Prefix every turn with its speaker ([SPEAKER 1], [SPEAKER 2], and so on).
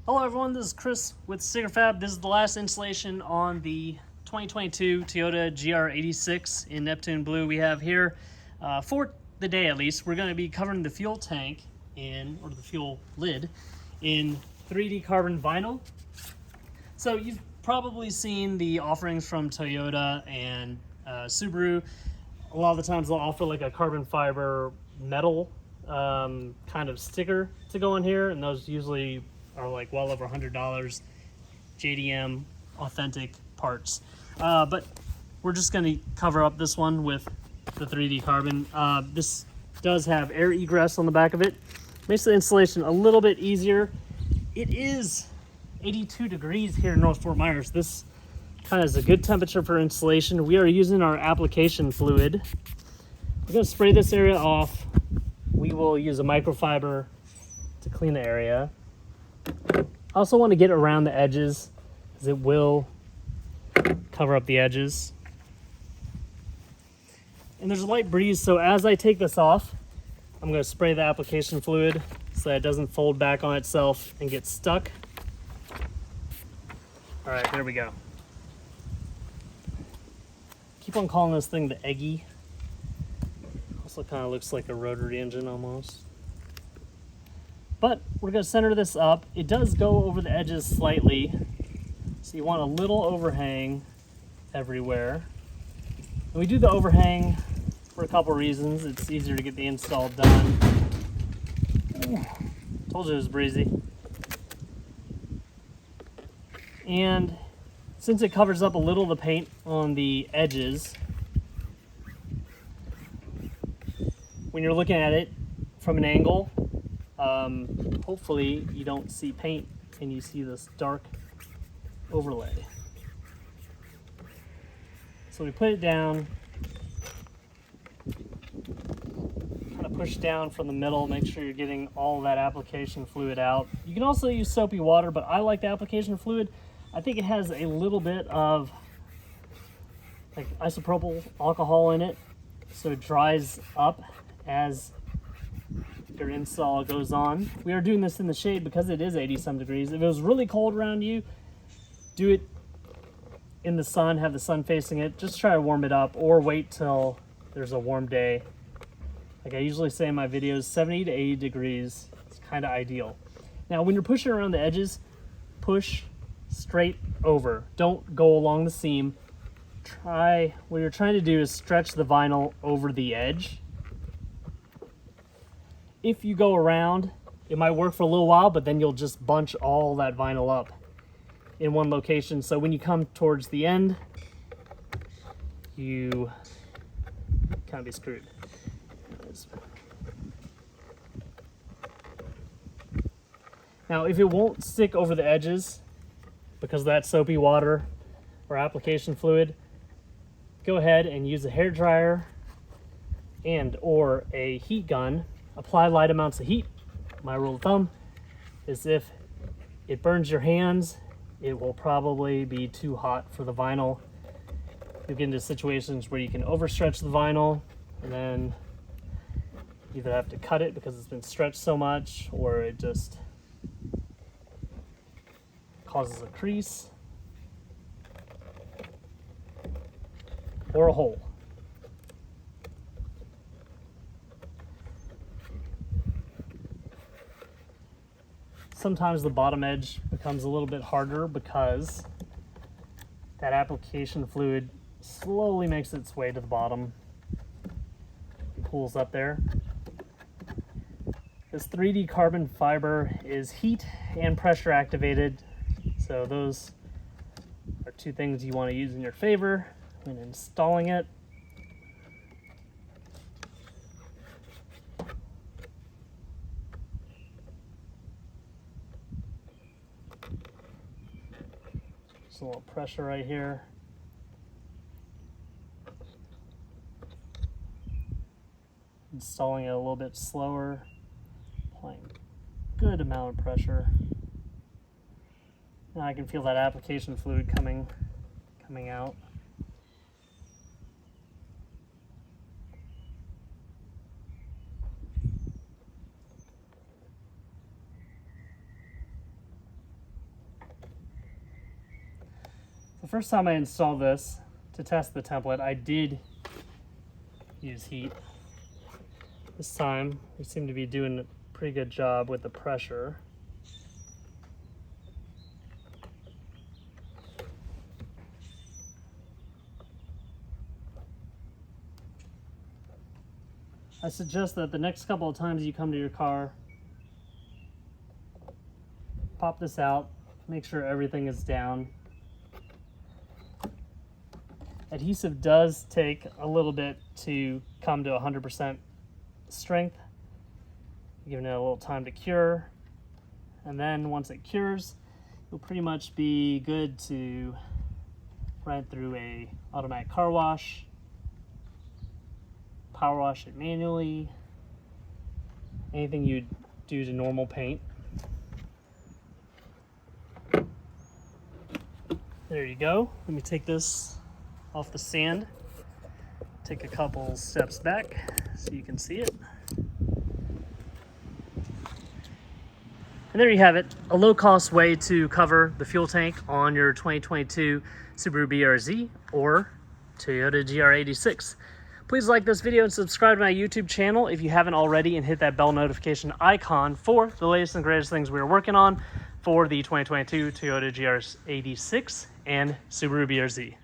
[SPEAKER 1] Hello everyone, this is Chris with StickerFab. This is the last installation on the 2022 Toyota GR86 in Neptune Blue we have here. For the day at least, we're going to be covering the fuel tank or the fuel lid in 3D carbon vinyl. So you've probably seen the offerings from Toyota and Subaru. A lot of the times they'll offer like a carbon fiber metal kind of sticker to go in here, and those usually are like well over $100, JDM authentic parts. But we're just going to cover up this one with the 3D carbon. This does have air egress on the back of it. Makes the installation a little bit easier. It is 82 degrees here in North Fort Myers. This kind of is a good temperature for installation. We are using our application fluid. We're going to spray this area off. We will use a microfiber to clean the area. I also want to get around the edges because it will cover up the edges. And there's a light breeze, so as I take this off, I'm going to spray the application fluid so that it doesn't fold back on itself and get stuck. All right, there we go. Keep on calling this thing the Eggy. Also kind of looks like a rotary engine almost. But we're going to center this up. It does go over the edges slightly, so you want a little overhang everywhere. And we do the overhang for a couple reasons. It's easier to get the install done. Ooh, told you it was breezy. And since it covers up a little of the paint on the edges, when you're looking at it from an angle, hopefully you don't see paint and you see this dark overlay. So we put it down, kind of push down from the middle, make sure you're getting all that application fluid out. You can also use soapy water, but I like the application fluid. I think it has a little bit of like isopropyl alcohol in it, so it dries up as your install goes on. We are doing this in the shade because it is 80-some degrees. If it was really cold around you, do it in the sun, have the sun facing it. Just try to warm it up or wait till there's a warm day. Like I usually say in my videos, 70 to 80 degrees is kind of ideal. Now when you're pushing around the edges, push straight over. Don't go along the seam. What you're trying to do is stretch the vinyl over the edge. If you go around, it might work for a little while, but then you'll just bunch all that vinyl up in one location. So when you come towards the end, you kind of be screwed. Now, if it won't stick over the edges because of that soapy water or application fluid, go ahead and use a hair dryer or a heat gun. Apply light amounts of heat. My rule of thumb is if it burns your hands, it will probably be too hot for the vinyl. You get into situations where you can overstretch the vinyl and then either have to cut it because it's been stretched so much, or it just causes a crease or a hole. Sometimes the bottom edge becomes a little bit harder because that application fluid slowly makes its way to the bottom. It pulls up there. This 3D carbon fiber is heat and pressure activated, so those are two things you want to use in your favor when installing it. Just a little pressure right here. Installing it a little bit slower, applying a good amount of pressure. Now I can feel that application fluid coming out. first time I installed this to test the template, I did use heat. This time, we seem to be doing a pretty good job with the pressure. I suggest that the next couple of times you come to your car, pop this out, make sure everything is down. Adhesive does take a little bit to come to 100% strength, giving it a little time to cure. And then once it cures, you'll pretty much be good to run through a automatic car wash, power wash it manually, anything you'd do to normal paint. There you go. Let me take this off the stand. Take a couple steps back so you can see it. And there you have it, a low-cost way to cover the fuel tank on your 2022 Subaru BRZ or Toyota GR86. Please like this video and subscribe to my YouTube channel if you haven't already, and hit that bell notification icon for the latest and greatest things we're working on for the 2022 Toyota GR86 and Subaru BRZ.